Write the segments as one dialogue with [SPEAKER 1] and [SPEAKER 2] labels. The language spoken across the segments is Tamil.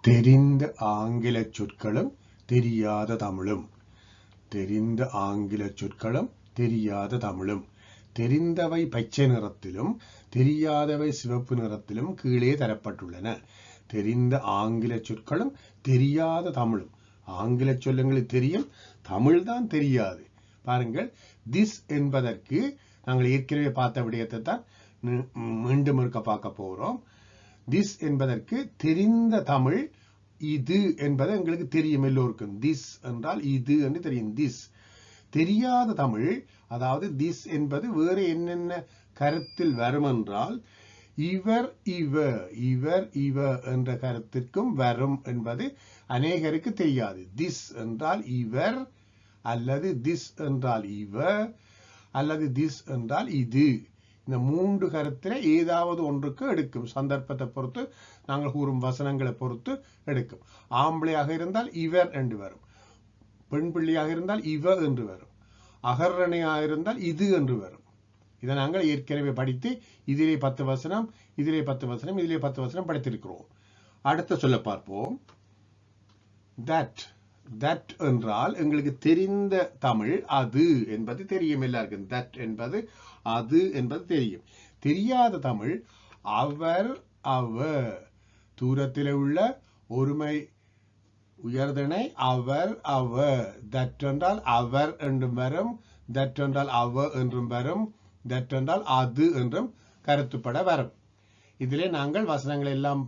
[SPEAKER 1] தெரிந்த ஆங்கில சொற்களும் தெரியாத தமிழும். தெரிந்த ஆங்கில சொற்களும் தெரியாத தமிழும். தெரிந்தவை பச்சை நிறத்திலும் தெரியாதவை சிவப்பு நிறத்திலும் கீழே தரப்பட்டுள்ளன. தெரிந்த ஆங்கில சொற்களும் தெரியாத தமிழும். ஆங்கில சொல்லுங்களுக்கு தெரியும், தமிழ் தான் தெரியாது. பாருங்கள், திஸ் என்பதற்கு நாங்கள் ஏற்கனவே பார்த்த விடயத்தை தான் மீண்டும் இருக்க பார்க்க போகிறோம். திஸ் என்பதற்கு தெரிந்த தமிழ் இது என்பது எங்களுக்கு தெரியும் எல்லோருக்கும். திஸ் என்றால் இது என்று தெரியும். திஸ் தெரியாத தமிழ், அதாவது திஸ் என்பது வேறு என்னென்ன கருத்தில் வரும் என்றால் இவர் இவர் இவர் இவர் என்ற கருத்திற்கும் வரும் என்பது அநேகருக்கு தெரியாது. திஸ் என்றால் இவர், அல்லது திஸ் என்றால் இவர், அல்லது திஸ் என்றால் இது. இந்த மூன்று கருத்தில் ஏதாவது ஒன்றுக்கு எடுக்கும். சந்தர்ப்பத்தை பொறுத்து, நாங்கள் கூறும் வசனங்களை பொறுத்து எடுக்கும். ஆம்பளையாக இருந்தால் இவர் என்று வரும், பெண் பிள்ளையாக இருந்தால் இவ என்று வரும், அகரணையாக இருந்தால் இது என்று வரும். இதை நாங்கள் ஏற்கனவே படித்து இதிலே 10 வசனம், இதிலே 10 வசனம், இதிலே 10 வசனம் படித்திருக்கிறோம். அடுத்த சொல்ல பார்ப்போம். தட். தட் என்றால் எங்களுக்கு தெரிந்த தமிழ் அது என்பது தெரியும் எல்லாருக்கும். தட் என்பது அது என்பது தெரியும். தெரியாத தமிழ் அவர் அவர். தூரத்தில் உள்ள ஒருமை உயர்தனை அவர் அவர். தட் என்றால் அவர் என்றும் வரும், தட் என்றால் அவ என்றும் வரும், தட் என்றால் அது என்றும் கருத்துப்பட வரும். இதிலே நாங்கள் வசனங்கள் எல்லாம்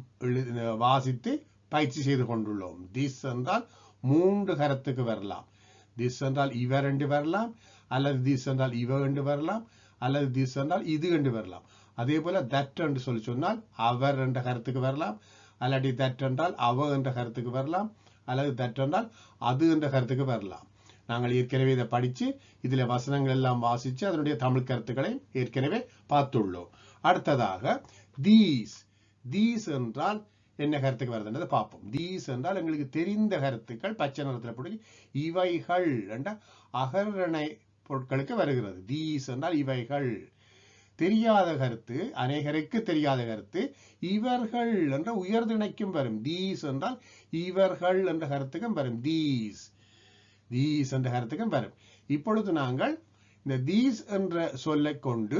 [SPEAKER 1] வாசித்து பயிற்சி செய்து கொண்டுள்ளோம். திஸ் என்றால் 3 கருத்துக்கு வரலாம். திஸ் என்றால் இவர் என்று வரலாம், அல்லது திஸ் என்றால் இவ என்று வரலாம், அல்லது திஸ் என்றால் இது என்று வரலாம். அதே போல தட் என்று சொல்லி சொன்னால் அவர் என்ற கருத்துக்கு வரலாம், அல்லது தட் என்றால் அவ என்ற கருத்துக்கு வரலாம், அல்லது தட் என்றால் அது என்ற கருத்துக்கு வரலாம். நாங்கள் ஏற்கனவே இதை படித்து இதில் வசனங்கள் எல்லாம் வாசித்து அதனுடைய தமிழ் கருத்துக்களை ஏற்கனவே பார்த்துள்ளோம். அடுத்ததாக தீஸ். தீஸ் என்றால் என்ன கருத்துக்கு வருதுன்றதை பார்ப்போம். தீஸ் என்றால் எங்களுக்கு தெரிந்த கருத்துக்கள் பச்சை நிறத்தில் போட்டு இவைகள் என்ற அகரணை பொருட்களுக்கு வருகிறது. தீஸ் என்றால் இவைகள். தெரியாத கருத்து, அநேகருக்கு தெரியாத கருத்து இவர்கள் என்ற உயர்திணைக்கும் வரும். தீஸ் என்றால் இவர்கள் என்ற கருத்துக்கும் வரும். தீஸ் தீஸ் என்ற கருத்துக்கும் வரும். இப்பொழுது நாங்கள் இந்த தீஸ் என்ற சொல்லை கொண்டு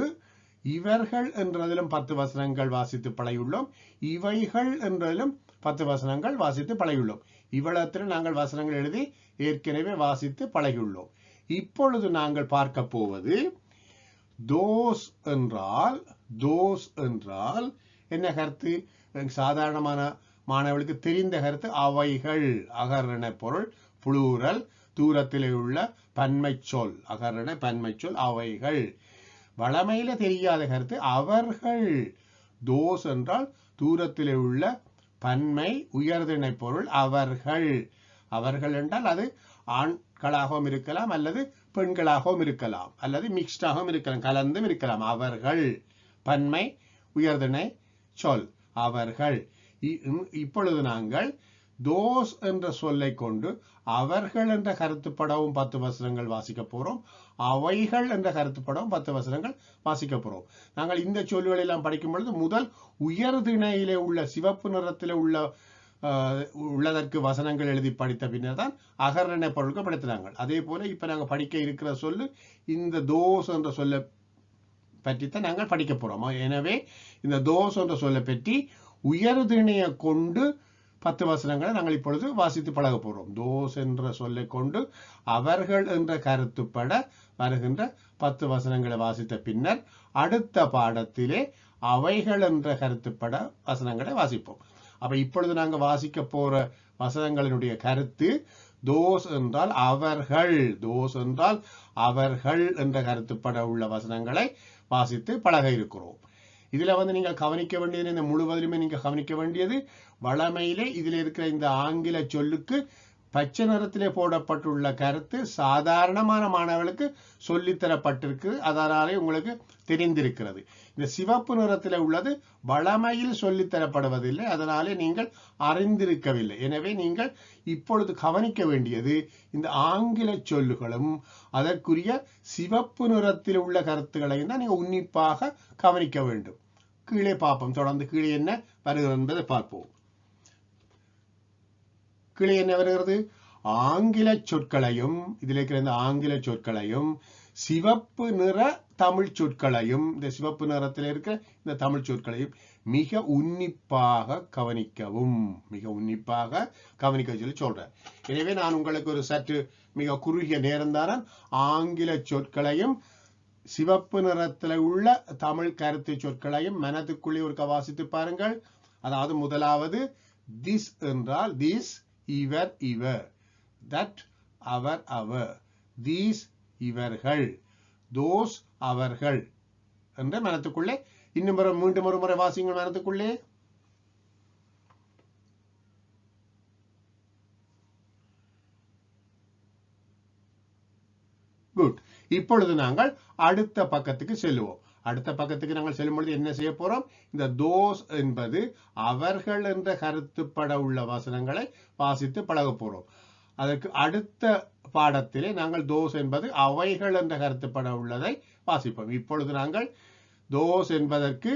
[SPEAKER 1] இவர்கள் என்றதிலும் 10 வசனங்கள் வாசித்து பழகியுள்ளோம், இவைகள் என்றதிலும் 10 வசனங்கள் வாசித்து பழகியுள்ளோம். இவ்வளத்தில் நாங்கள் வசனங்கள் எழுதி ஏற்கனவே வாசித்து பழகியுள்ளோம். இப்பொழுது நாங்கள் பார்க்க போவது தோஸ் என்றால். தோஸ் என்றால் என்ன கருத்து? சாதாரணமான மாணவர்களுக்கு தெரிந்த கருத்து அவைகள். அகரண பொருள் புளூரல், தூரத்திலே உள்ள பன்மை சொல், அகரண பன்மை சொல் அவைகள். வளமையில தெரியாத கருத்து அவர்கள். தோஸ் என்றால் தூரத்திலே உள்ள பன்மை உயர்திணை பொருள் அவர்கள். அவர்கள் என்றால் அது ஆண்களாகவும் இருக்கலாம், அல்லது பெண்களாகவும் இருக்கலாம், அல்லது மிக்ஸ்டாகவும் இருக்கலாம், கலந்தும் இருக்கலாம். அவர்கள் பன்மை உயர்திணை சொல் அவர்கள். இப்பொழுது நாங்கள் தோஸ் என்ற சொல்லை கொண்டு அவர்கள் என்ற கருத்துப்படவும் 10 வசனங்கள் வாசிக்க போறோம், அவைகள் என்ற கருத்துப்படவும் 10 வசனங்கள் வாசிக்க போறோம். நாங்கள் இந்த சொல்லுகளை எல்லாம் படிக்கும் பொழுது முதல் உயர்திணையிலே உள்ள சிவப்பு நிறத்தில் உள்ளதற்கு வசனங்கள் எழுதி படித்த பின்னர் தான் அகரண பொருட்கள் படித்தாங்க. அதே போல இப்ப நாங்கள் படிக்க இருக்கிற சொல்லு இந்த தோஸ் என்ற சொல்லை பற்றித்தான் நாங்கள் படிக்க போறோம். எனவே இந்த தோஸ் என்ற சொல்லை பற்றி உயர்திணையை கொண்டு 10 வசனங்களை நாங்கள் இப்பொழுது வாசித்து பழக போறோம். தோஸ் என்ற சொல்லை கொண்டு அவர்கள் என்ற கருத்துப்பட வருகின்ற 10 வசனங்களை வாசித்த பின்னர் அடுத்த பாடத்திலே அவைகள் என்ற கருத்துப்பட வசனங்களை வாசிப்போம். அப்ப இப்பொழுது நாங்கள் வாசிக்க போற வசனங்களினுடைய கருத்து தோஸ் என்றால் அவர்கள். தோஸ் என்றால் அவர்கள் என்ற கருத்துப்பட உள்ள வசனங்களை வாசித்து பழக இருக்கிறோம். இதுல நீங்கள் கவனிக்க வேண்டியது, இந்த முழுவதிலுமே நீங்க கவனிக்க வேண்டியது, வளமையிலே இதுல இருக்கிற இந்த ஆங்கில சொல்லுக்கு பச்சை நிறத்திலே போடப்பட்டுள்ள கருத்து சாதாரணமான மாணவர்களுக்கு சொல்லித்தரப்பட்டிருக்கு, அதனாலே உங்களுக்கு தெரிந்திருக்கிறது. இந்த சிவப்பு நிறத்தில் உள்ளது வளமையில் சொல்லித்தரப்படுவதில்லை, அதனாலே நீங்கள் அறிந்திருக்கவில்லை. எனவே நீங்கள் இப்பொழுது கவனிக்க வேண்டியது இந்த ஆங்கில சொல்லுகளும் அதற்குரிய சிவப்பு நிறத்தில் உள்ள கருத்துக்களையும் தான் நீங்கள் உன்னிப்பாக கவனிக்க வேண்டும். கீழே பார்ப்போம். தொடர்ந்து கீழே என்ன வருகிறது என்பதை பார்ப்போம். கீழே என்ன வருகிறது? ஆங்கில சொற்களையும், இதில் இருக்கிற இந்த ஆங்கில சொற்களையும் சிவப்பு நிற தமிழ் சொற்களையும், இந்த சிவப்பு நிறத்தில் இருக்கிற இந்த தமிழ் சொற்களையும் மிக உன்னிப்பாக கவனிக்கவும், மிக உன்னிப்பாக கவனிக்க சொல்லி சொல்றேன். எனவே நான் உங்களுக்கு ஒரு சற்று மிக குறுகிய நேரம் தான் ஆங்கில சொற்களையும் சிவப்பு நிறத்தில் உள்ள தமிழ் கருத்து சொற்களையும் மனதுக்குள்ளே ஒரு வாசித்து பாருங்கள். அதாவது முதலாவது திஸ் என்றால் திஸ், இவர் இவர், தட் அவர் அவர், தீஸ் இவர்கள், தோஸ் அவர்கள் என்ற மனத்துக்குள்ளே இன்னும் மீண்டும் ஒரு முறை வாசிங்கள் மனத்துக்குள்ளே. குட். இப்பொழுது நாங்கள் அடுத்த பக்கத்துக்கு செல்லுவோம். அடுத்த பக்கத்துக்கு நாங்கள் செல்லும் பொழுது என்ன செய்ய போறோம்? இந்த தோஸ் என்பது அவர்கள் என்ற கருத்துப்பட உள்ள வசனங்களை வாசித்து பழக போறோம். அதற்கு அடுத்த பாடத்திலே நாங்கள் தோஸ் என்பது அவைகள் என்ற கருத்துப்பட உள்ளதை வாசிப்போம். இப்பொழுது நாங்கள் தோஸ் என்பதற்கு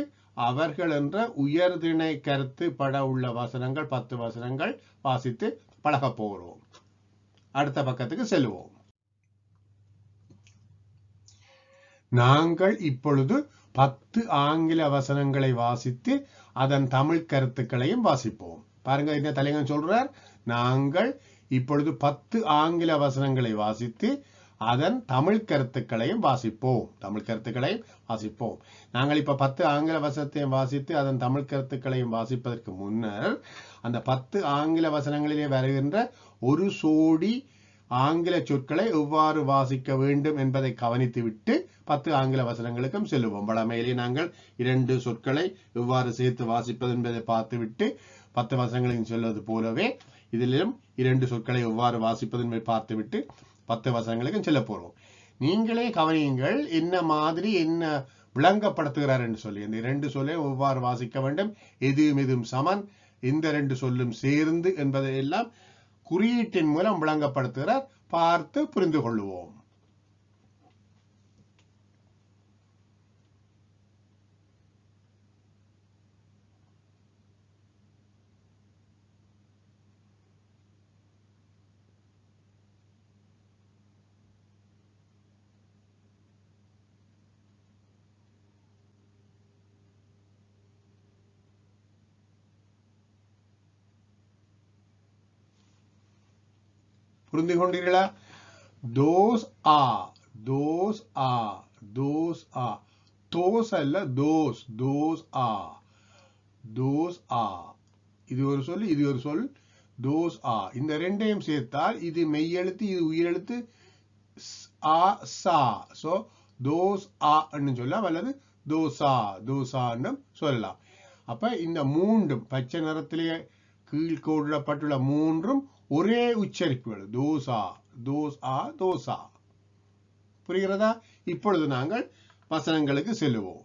[SPEAKER 1] அவர்கள் என்ற உயர்திணை கருத்து பட உள்ள வசனங்கள் 10 வசனங்கள் வாசித்து பழக போகிறோம். அடுத்த பக்கத்துக்கு செல்லுவோம். நாங்கள் இப்பொழுது 10 ஆங்கில வசனங்களை வாசித்து அதன் தமிழ் கருத்துக்களையும் வாசிப்போம். பாருங்க, என்ன தலைவன் சொல்றார்? நாங்கள் இப்பொழுது 10 ஆங்கில வசனங்களை வாசித்து அதன் தமிழ் கருத்துக்களையும் வாசிப்போம். தமிழ் கருத்துக்களையும் வாசிப்போம். நாங்கள் இப்ப 10 ஆங்கில வசனத்தையும் வாசித்து அதன் தமிழ் கருத்துக்களையும் வாசிப்பதற்கு முன்னர் அந்த 10 ஆங்கில வசனங்களிலே வருகின்ற ஒரு சோடி ஆங்கில சொற்களை எவ்வாறு வாசிக்க வேண்டும் என்பதை கவனித்துவிட்டு 10 ஆங்கில வசனங்களுக்கும் செல்லுவோம். வழமையிலே நாங்கள் 2 சொற்களை எவ்வாறு சேர்த்து வாசிப்பது என்பதை பார்த்துவிட்டு 10 வசனங்களையும் சொல்வது போலவே இதிலும் 2 சொற்களை எவ்வாறு வாசிப்பது என்பதை பார்த்துவிட்டு 10 வசனங்களுக்கும் செல்ல போறோம். நீங்களே கவனியுங்கள் என்ன மாதிரி என்ன விளங்கப்படுத்துகிறார் என்று சொல்லி. இந்த 2 சொல்லை எவ்வாறு வாசிக்க வேண்டும், எதுவும் சமன், இந்த 2 சொல்லும் சேர்ந்து என்பதை எல்லாம் குறியீட்டின் மூலம் விளங்கப்படுத்துகிறார். பார்த்து புரிந்து கொள்வோம். புரிந்து கொண்டீர்களா? those are, those are, those are, those அல்ல those, those are, those are. இது ஒரு சொல், இது ஒரு சொல். those are இந்த ரெண்டையும் சேர்த்தால் இது மெய்யெழுத்து, இது உயிரெழுத்து ஆ சா. சோ those are ன்னு சொல்லலாம் அல்லது தோசா தோசான்னு சொல்லலாம். அப்ப இந்த மூன்றும் பச்சை நிறத்திலே கீழ்கோடப்பட்டுள்ள மூன்றும் ஒரே உச்சரிப்புகள். தோசா தோசா தோசா. புரிகிறதா? இப்பொழுது நாங்கள் வசனங்களுக்கு செல்லுவோம்.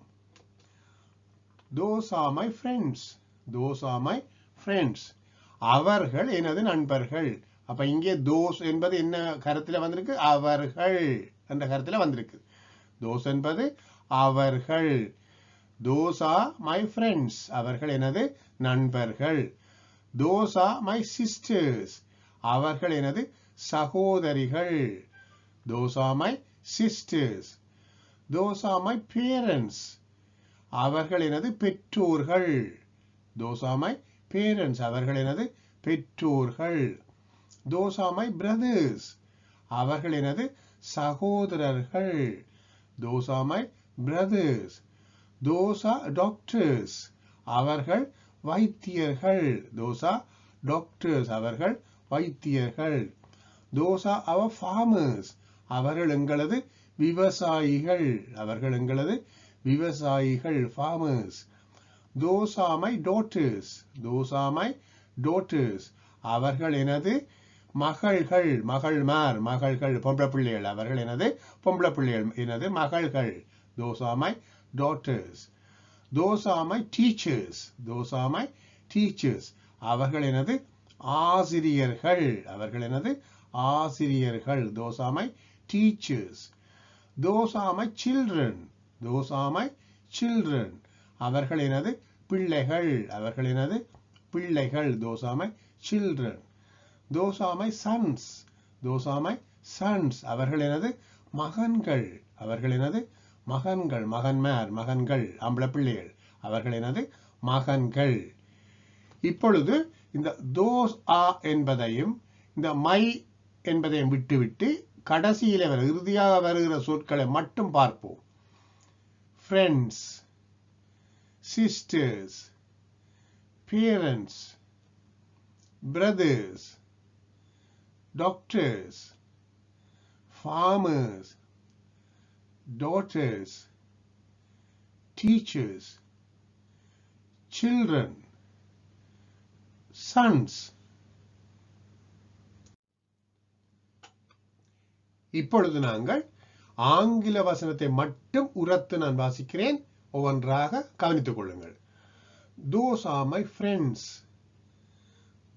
[SPEAKER 1] Those are my friends. Those are my friends. அவர்கள் எனது நண்பர்கள். அப்ப இங்கே those என்பது என்ன கருத்துல வந்திருக்கு? அவர்கள் என்ற கருத்துல வந்திருக்கு. those என்பது அவர்கள். Those are my friends. அவர்கள் எனது நண்பர்கள். Those are my sisters. அவர்கள் எனது சகோதரிகள். Those are my sisters. Those are my parents. அவர்கள் எனது பெற்றோர்கள். Those are my parents. அவர்கள் எனது பெற்றோர்கள். Those are my brothers. அவர்கள் எனது சகோதரர்கள். Those are my brothers. Those are doctors. அவர்கள் வைத்தியர்கள். Those are doctors. அவர்கள் வைத்தியர்கள். Those are our farmers. அவர்கள் எங்களது விவசாயிகள். அவர்கள் எங்களது விவசாயிகள். farmers. Those are my daughters. Those are my daughters. அவர்கள் எனது மகள்கள். மகள்மார், மகள்கள், பொம்பளை பிள்ளைகள். அவர்கள் எனது பொம்பளை பிள்ளைகள், எனது மகள்கள். Those are my daughters. Those are my teachers. Those are my teachers. அவர்கள் எனது ஆசிரியர்கள். அவர்கள் எனது ஆசிரியர்கள். Those are my teachers. Those are my children. Those are my children. அவர்கள் எனது பிள்ளைகள். அவர்கள் எனது பிள்ளைகள். Those are my children. Those are my sons. Those are my sons. அவர்கள் எனது மகன்கள். அவர்கள் எனது மகன்கள். மகன்மார், மகன்கள், ஆம்பளை பிள்ளைகள். அவர்கள் எனது மகன்கள். இப்பொழுது இந்த those are என்பதையும் இந்த my என்பதையும் விட்டுவிட்டு கடைசியிலே இறுதியாக வருகிற சொற்களை மட்டும் பார்ப்போம். Friends, sisters, parents, brothers, doctors, farmers, daughters, teachers, children, sons. இப்பொழுது நாங்கள் ஆங்கில வசனத்தை மட்டும் உரத்து நான் வாசிக்கிறேன். ஒவ்வொன்றாக கவனித்துக் கொள்ளுங்கள். Those are my friends.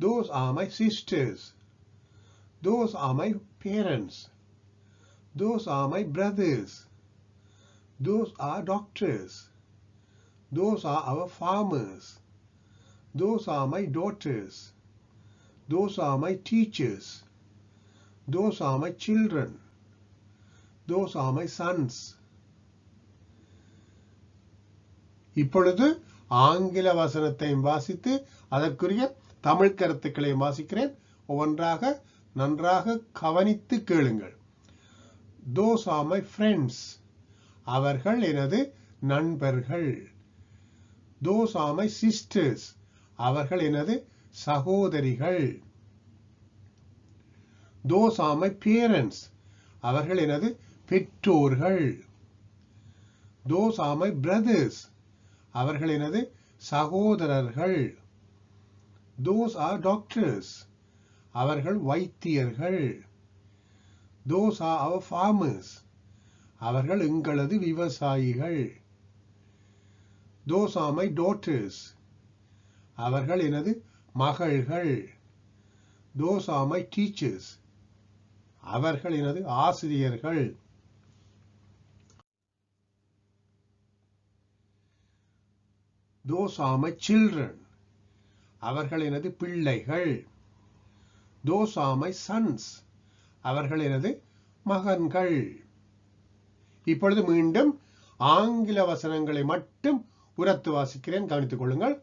[SPEAKER 1] Those are my sisters. Those are my parents. Those are my brothers. Those are doctors. Those are our farmers. Those are my daughters. Those are my teachers. Those are my children. Those are my sons. இப்பொழுது ஆங்கில வசனத்தையும் வாசித்து அதற்குரிய தமிழ் கருத்துக்களையும் வாசிக்கிறேன். ஒவ்வொன்றாக நன்றாக கவனித்து கேளுங்கள். Those are my friends. அவர்கள் எனது நண்பர்கள். Those are my sisters. அவர்கள் எனது சகோதரிகள். Those are my parents. அவர்கள் எனது பெற்றோர்கள். Those are my brothers. அவர்கள் எனது சகோதரர்கள். Those are doctors. அவர்கள் வைத்தியர்கள். Those are our farmers. அவர்கள் எங்களது விவசாயிகள். Those are my daughters. அவர்கள் எனது மகள்கள். Those are my teachers. அவர்கள் எனது ஆசிரியர்கள். Those are my children. அவர்கள் எனது பிள்ளைகள். Those are my sons. அவர்கள் எனது மகன்கள். இப்பொழுது மீண்டும் ஆங்கில வசனங்களை மட்டும் உரத்து வாசிக்கிறேன். கவனித்துக் கொள்ளுங்கள்.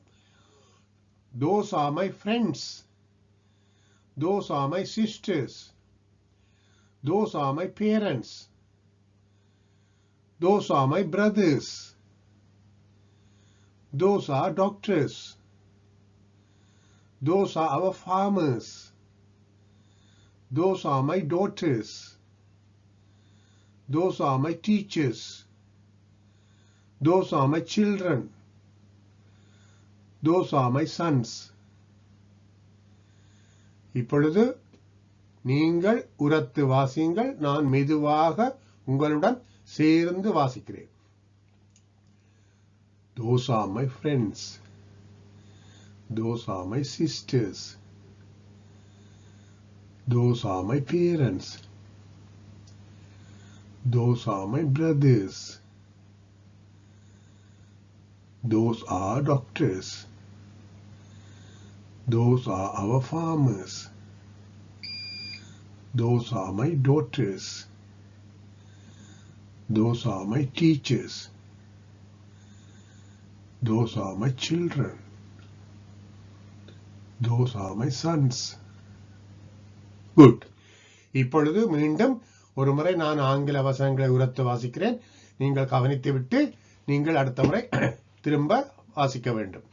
[SPEAKER 1] Those are my friends. Those are my sisters. Those are my parents. Those are my brothers. Those are doctors. Those are our farmers. Those are my daughters. Those are my teachers. Those are my children. Those are my sons. இப்பொழுது நீங்கள் உரத்து வாசியுங்கள். நான் மெதுவாக உங்களுடன் சேர்ந்து வாசிக்கிறேன். Those are my friends. Those are my sisters. Those are my parents. Those are my brothers. Those are doctors. Those are our farmers. Those are my daughters. Those are my teachers. Those are my children. Those are my sons. Good. இப்பொழுது மீண்டும் ஒரு முறை நான் ஆங்கில வசனங்களை உரத்து வாசிக்கிறேன். நீங்கள் கவனித்து விட்டு நீங்கள் அடுத்த முறை திரும்ப வாசிக்க வேண்டும்.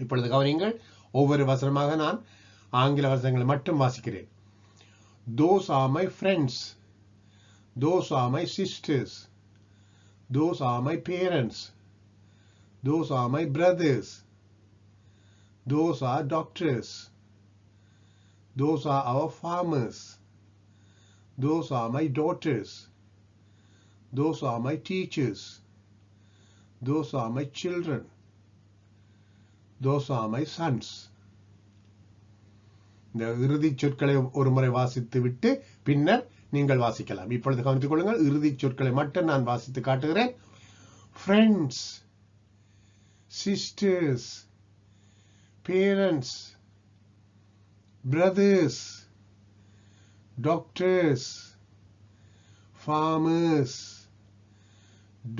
[SPEAKER 1] இப்பொழுது கவனிங்கள். ஒவ்வொரு வசனமாக நான் ஆங்கில வசனங்களை மட்டும் வாசிக்கிறேன். Those are my friends. Those are my sisters. Those are my parents. Those are my brothers. Those are doctors. Those are our farmers. Those are my daughters. Those are my teachers. Those are my children. Those are my sons. இந்த இறுதி சொற்களை ஒரு முறை வாசித்து விட்டு பின்னர் நீங்கள் வாசிக்கலாம். இப்பொழுது கவனித்துக் கொள்ளுங்கள். இறுதி சொற்களை மட்டும் நான் வாசித்து காட்டுகிறேன். Friends, sisters, parents, brothers, doctors, farmers,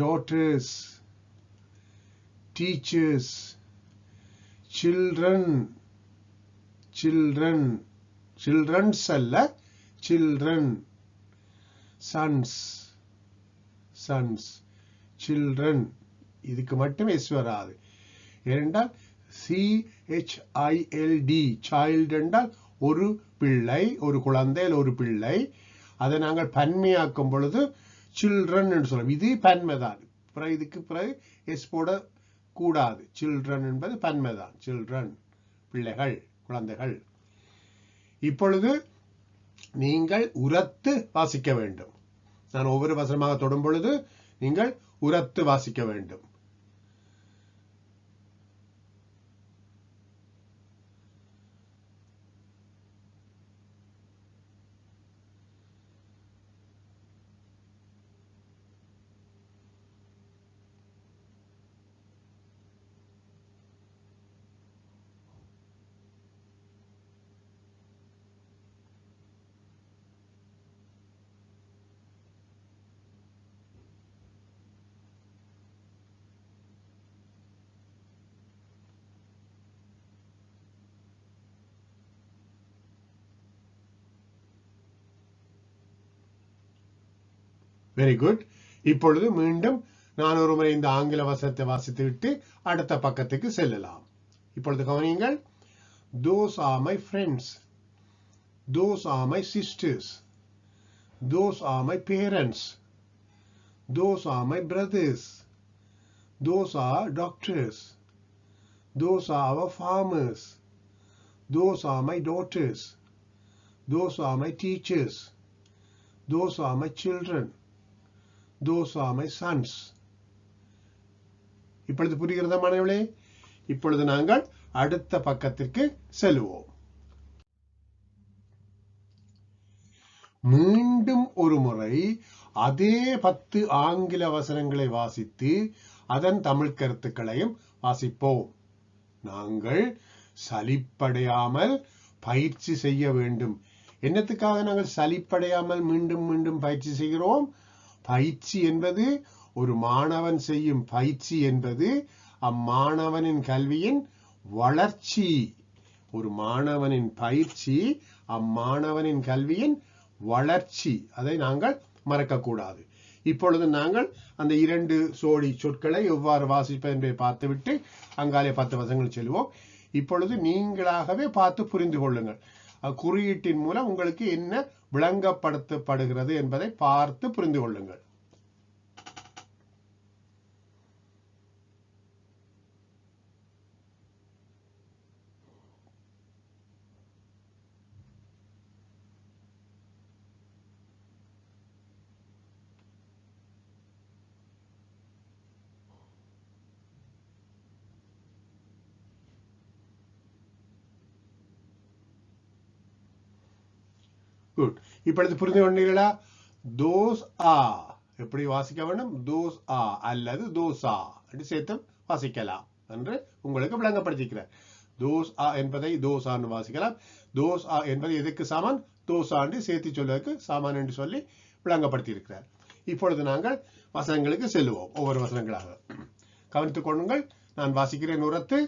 [SPEAKER 1] daughters, teachers, children, children's அல்ல, children, sons, children. இதுக்கு மட்டும் எஸ் வராது. ஏனென்றால் CHILD, child என்றால் ஒரு பிள்ளை, ஒரு குழந்தை, ஒரு பிள்ளை. அதை நாங்கள் பன்மையாக்கும் பொழுது children என்று சொல்லுவோம். இது பன்மைதான். இதுக்கு பிறகு எஸ் போட கூடாது. சில்ட்ரன் என்பது பன்மைதான். சில்ட்ரன், பிள்ளைகள், குழந்தைகள். இப்பொழுது நீங்கள் உரத்து வாசிக்க வேண்டும். நான் ஒவ்வொரு வசனமாக தொடும் பொழுது நீங்கள் உரத்து வாசிக்க வேண்டும். Very good. இப்பொழுது மீண்டும் நான் ஒரு முறை இந்த ஆங்கில வசனத்தை வாசித்துவிட்டு அடுத்த பக்கத்துக்கு செல்லலாம். இப்பொழுது கவனியுங்கள். Those are my friends. Those are my sisters. Those are my parents. Those are my brothers. Those are doctors. Those are our farmers. Those are my daughters. Those are my teachers. Those are my children. Those are my sons. இப்பொழுது புரிகிறதா மாணவர்களே? இப்பொழுது நாங்கள் அடுத்த பக்கத்திற்கு செல்வோம். மீண்டும் ஒரு முறை அதே 10 ஆங்கில வசனங்களை வாசித்து அதன் தமிழ் கருத்துக்களையும் வாசிப்போம். நாங்கள் சலிப்படையாமல் பயிற்சி செய்ய வேண்டும். என்னத்துக்காக நாங்கள் சலிப்படையாமல் மீண்டும் மீண்டும் பயிற்சி செய்கிறோம்? பயிற்சி என்பது ஒரு மாணவன் செய்யும் பயிற்சி என்பது அம்மாணவனின் கல்வியின் வளர்ச்சி. ஒரு மாணவனின் பயிற்சி அம்மாணவனின் கல்வியின் வளர்ச்சி. அதை நாங்கள் மறக்கக்கூடாது. இப்பொழுது நாங்கள் அந்த 2 சோடி சொற்களை எவ்வாறு வாசிப்பது என்பதை பார்த்துவிட்டு அங்காலே 10 வசனங்கள் செல்வோம். இப்பொழுது நீங்களாகவே பார்த்து புரிந்து கொள்ளுங்கள். குறியீட்டின் மூலம் உங்களுக்கு என்ன விளங்கப்படுத்தப்படுகிறது என்பதை பார்த்து புரிந்து கொள்ளுங்கள். குட். இப்பொழுது புரிந்து கொண்டீர்களா? தோஸ் ஆ எப்படி வாசிக்க வேண்டும்? தோஸ் ஆ அல்லது தோசா என்று சேர்த்து வாசிக்கலாம் என்று உங்களுக்கு விளங்கப்படுத்திக்கிறார். தோஸ் ஆ என்பதை தோசான்னு வாசிக்கலாம். தோஸ் ஆ என்பது எதுக்கு சாமான்? தோசாண்டு சேர்த்து சொல்வதற்கு சாமான் என்று சொல்லி விளங்கப்படுத்தி இருக்கிறார். இப்பொழுது நாங்கள் வசனங்களுக்கு செல்லுவோம். ஒவ்வொரு வசனங்களாக கவனித்துக் கொள்ளுங்கள். நான் வாசிக்கிறேன் உரத்து.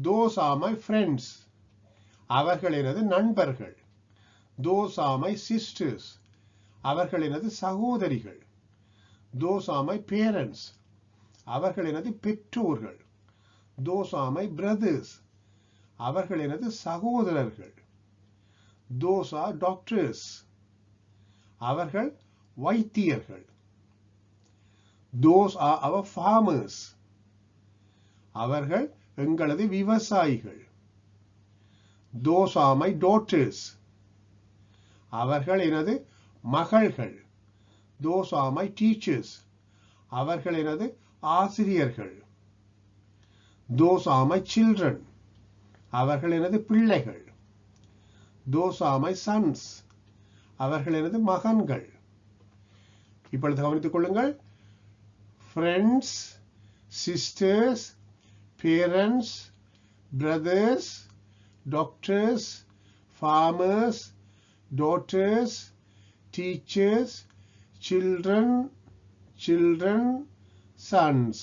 [SPEAKER 1] Those are my friends. அவர்கள் எனது நண்பர்கள். Those are my sisters. அவர்கள் எனது சகோதரிகள். Those are my parents. அவர்கள் எனது பெற்றோர்கள். Those are my brothers. அவர்கள் எனது சகோதரர்கள். Those are doctors. அவர்கள் வைத்தியர்கள். Those are our farmers. அவர்கள் எங்களது விவசாயிகள். Those are my daughters. அவர்கள் எனது மகள்கள். Those are my teachers. அவர்கள் எனது ஆசிரியர்கள். Those are my children. அவர்கள் எனது பிள்ளைகள். Those are my sons. அவர்கள் எனது மகன்கள். இப்பொழுது கவனித்துக் கொள்ளுங்கள். Friends, sisters, parents, brothers, doctors, farmers, daughters, teachers, children, sons.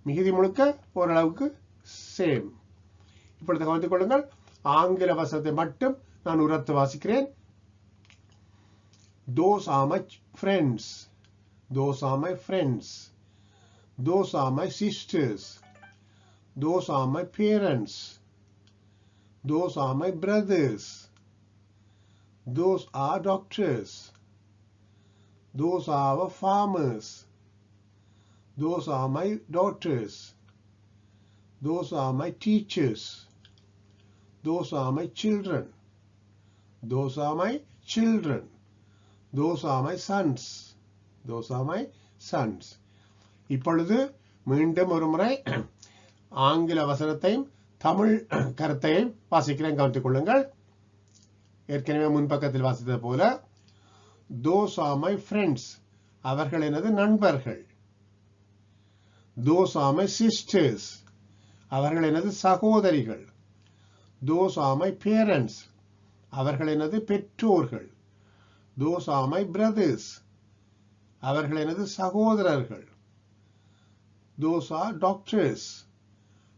[SPEAKER 1] மிகுதி முழுக்க ஓரளவுக்கு சேம். இப்பொழுது கவனித்துக் கொள்ளுங்கள், ஆங்கில வசனத்தை மட்டும் நான் உரத்து வாசிக்கிறேன். Those are my friends. Those are my friends. Those are my sisters. Those are my parents. Those are my brothers. Those are doctors. Those are our farmers. Those are my daughters. Those are my teachers. Those are my children. Those are my children. Those are my sons. Those are my sons. இப்பொழுது மீண்டும் ஒரு முறை ஆங்கில வசனத்தையும் தமிழ் கருத்தையும் வாசிக்கிறேன், கவனித்துக் கொள்ளுங்கள். ஏற்கனவே முன்பக்கத்தில் வாசித்தது போல, those are my friends, அவர்கள் எனது நண்பர்கள். those are my sisters, அவர்கள் எனது சகோதரிகள். those are my parents, அவர்கள் எனது பெற்றோர்கள். those are my brothers, அவர்கள் எனது சகோதரர்கள். those are doctors,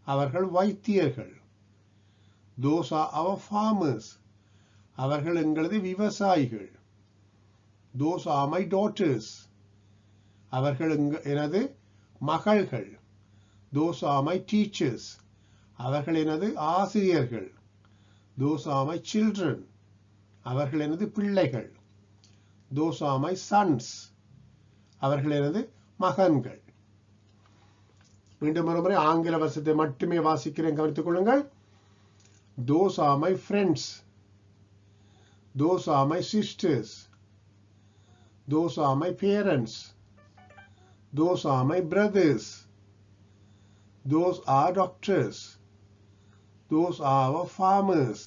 [SPEAKER 1] அவர்கள் வைத்தியர்கள். those are our farmers, அவர்கள் எங்களது விவசாயிகள். those are my daughters, அவர்கள் எனது மகள்கள். those are my teachers, அவர்கள் எனது ஆசிரியர்கள். those are my children, அவர்கள் எனது பிள்ளைகள். those are my sons, அவர்கள் எனது மகன்கள். மீண்டும் ஒருமுறை ஆங்கில வசனத்தை மட்டுமே வாசிக்கிறேன், கவனித்துக் கொள்ளுங்கள். those are my friends. those are my sisters. those are my parents. those are my brothers. those are doctors. those are our farmers.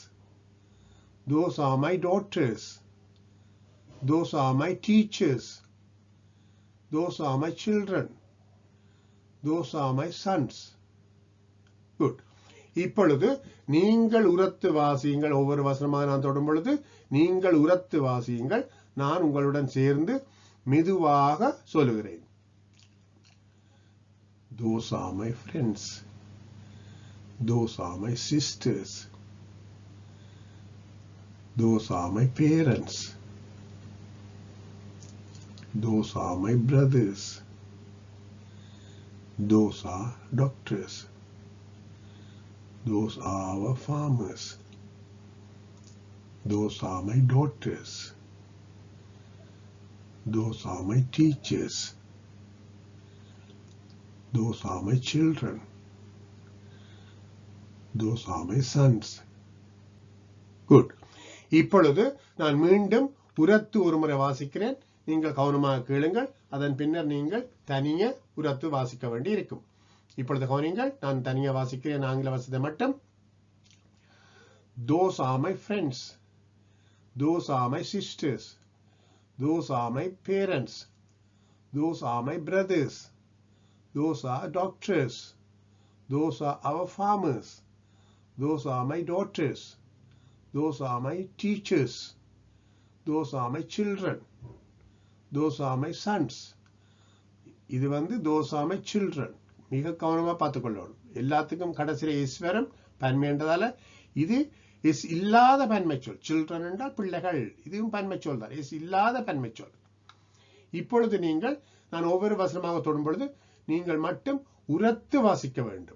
[SPEAKER 1] those are my daughters. those are my teachers. those are my children. those are my sons. Good. இப்பொழுது நீங்கள் உரத்து வாசியுங்கள். ஒவ்வொரு வசனமாக நான் தொடும் பொழுது நீங்கள் உரத்து வாசியுங்கள். நான் உங்களுடன் சேர்ந்து மெதுவாக சொல்லுகிறேன். those are my friends. those are my sisters. those are my parents. those are my brothers. those are doctors. those are our farmers. those are my daughters. those are my teachers. those are my children. those are my sons. Good. இப்பொழுது நான் மீண்டும் உரத்து ஒருமுறை வாசிக்கிறேன். நீங்கள் கவனமாக கேளுங்கள். அதன் பின்னர் நீங்கள் தனியே உரத்து வாசிக்க வேண்டி இருக்கும். இப்பொழுது கவனிங்கள், நான் தனியே வாசிக்கிறேன் ஆங்கில வசனத்தை மட்டும். those are my friends. those are my sisters. those are my parents. those are my brothers. those are doctors. those are our farmers. those are my daughters. those are my teachers. those are my children. those are my sons. இது those are my children. மிக கவனமா பார்த்துக்கொள்ளணும். எல்லாத்துக்கும் கடைசியில எஸ் வரும் பன்மை என்றதால இது எஸ் இல்லாத பன்மை சொல். சில்ட்ரன் என்றால் பிள்ளைகள். இதுவும் பன்மை சொல் தான், எஸ் இல்லாத பன்மை சொல். இப்பொழுது நீங்கள் நான் ஒவ்வொரு வசனமாக தொடும் பொழுது நீங்கள் மட்டும் உரத்து வாசிக்க வேண்டும்.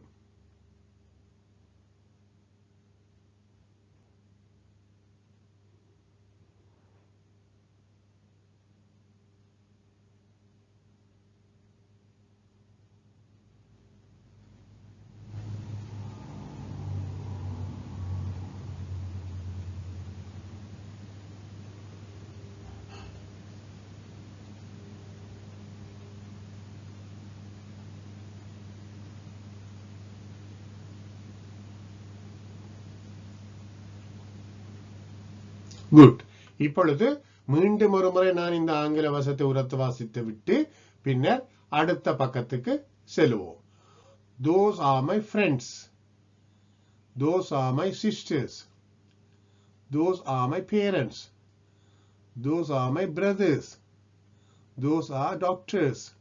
[SPEAKER 1] குட். இப்பொழுது மீண்டும் ஒரு முறை நான் இந்த ஆங்கில வசனத்தை உரத்து வாசித்து விட்டு பின்னர் அடுத்த பக்கத்துக்கு செல்வோம். those are my friends. those are my sisters. Those are my parents. Those are my brothers. Those are doctors.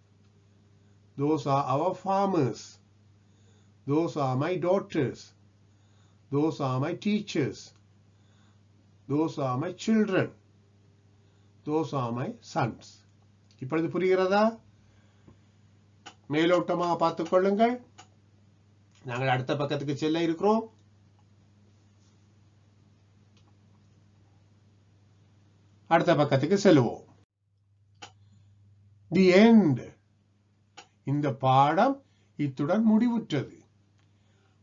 [SPEAKER 1] Those are our farmers. Those are my daughters. Those are my teachers. Those are my children. Those are my sons. இப்பொழுது புரிகிறதா? மேலோட்டமாக பார்த்துக் கொள்ளுங்கள். நாங்கள் அடுத்த பக்கத்துக்கு செல்ல இருக்கிறோம். அடுத்த பக்கத்துக்கு செல்வோம். The end. இந்த பாடம் இத்துடன் முடிவுற்றது.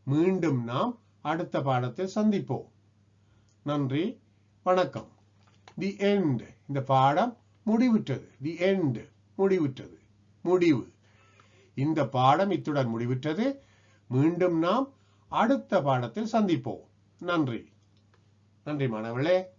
[SPEAKER 1] மீண்டும் நாம் அடுத்த பாடத்தில் சந்திப்போம். நன்றி, வணக்கம். The end. இந்த பாடம் முடிவுற்றது. The end. முடிவுற்றது. முடிவு. இந்த பாடம் இத்துடன் முடிவுற்றது. மீண்டும் நாம் அடுத்த பாடத்தில் சந்திப்போம். நன்றி. நன்றி மாணவர்களே.